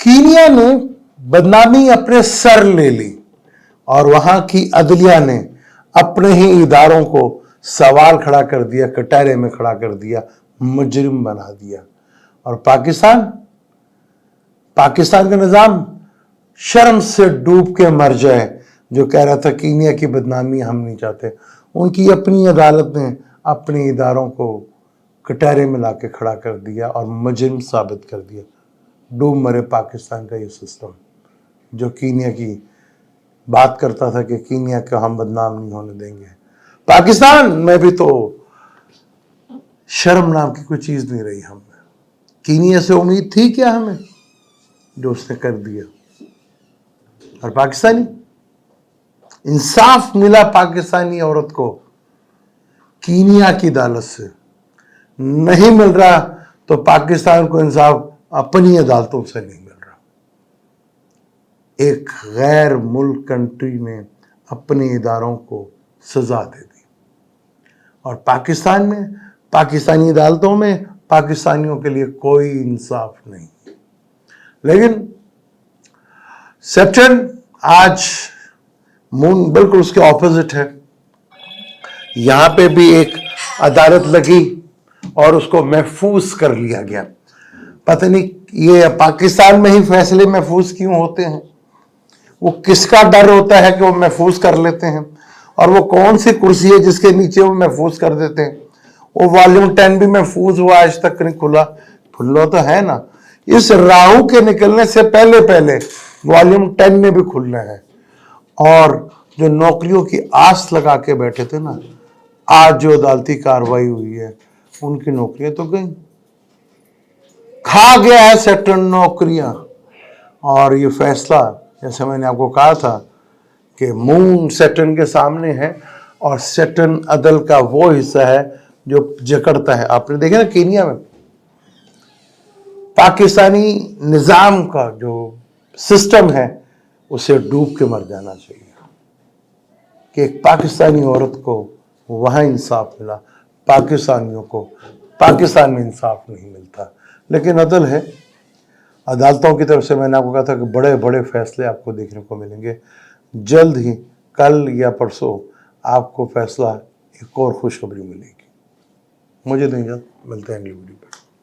Kenya ने बदनामी अपने सर ले ली और वहां की अदलिया ने अपने ही इदारों को सवाल खड़ा कर दिया, कटहरे में खड़ा कर दिया, मुजरिम बना दिया। और पाकिस्तान का निजाम शर्म से डूब के मर जाए, जो कह रहा था कीनिया की बदनामी हम नहीं चाहते। उनकी अपनी अदालत ने अपने इदारों को कटहरे में लाके खड़ा कर दिया और मुजरिम साबित कर दिया। डूब मरे पाकिस्तान का ये सिस्टम, जो कीनिया की बात करता था कि कीनिया का हम बदनाम नहीं होने देंगे। पाकिस्तान में भी तो शर्म नाम की कोई चीज नहीं रही हमें। कीनिया से उम्मीद थी क्या हमें, जो उसने कर दिया। और पाकिस्तानी इंसाफ मिला पाकिस्तानी औरत को कीनिया की अदालत से, नहीं मिल रहा तो पाकिस्तान को इंसाफ अपनी अदालतों से नहीं मिल रहा। एक गैर मुल्क कंट्री ने अपने इदारों को सजा दे दी और पाकिस्तान में, पाकिस्तानी अदालतों में पाकिस्तानियों के लिए कोई इंसाफ नहीं। लेकिन सेप्टेम्बर आज मून बिल्कुल उसके ऑपोजिट है। यहां पे भी एक अदालत लगी और उसको महफूज कर लिया गया। पता नहीं ये पाकिस्तान में ही फैसले महफूज क्यों होते हैं, वो किसका डर होता है कि वो महफूज कर लेते हैं, और वो कौन सी कुर्सी है जिसके नीचे वो महफूज कर देते हैं। वो वॉल्यूम 10 भी महफूज हुआ, आज तक नहीं खुला तो है ना। इस राहु के निकलने से पहले पहले वॉल्यूम 10 में भी खुलना है। और जो नौकरियों की आस लगा के बैठे थे ना, आज जो अदालती कार्रवाई हुई है उनकी नौकरियां तो गई, खा गया है सेक्टर नौकरियां। और ये फैसला, जैसे मैंने आपको कहा था कि मून सैटर्न के सामने है और सैटर्न अदल का वो हिस्सा है जो जकड़ता है। आपने देखा ना कीनिया में पाकिस्तानी निजाम का जो सिस्टम है उसे डूब के मर जाना चाहिए कि एक पाकिस्तानी औरत को वहां इंसाफ मिला, पाकिस्तानियों को पाकिस्तान में इंसाफ नहीं मिलता। लेकिन अदल है, अदालतों की तरफ से मैंने आपको कहा था कि बड़े बड़े फैसले आपको देखने को मिलेंगे जल्द ही। कल या परसों आपको फैसला, एक और खुशखबरी मिलेगी। मुझे नहीं, मिलते हैं अगली वीडियो पर।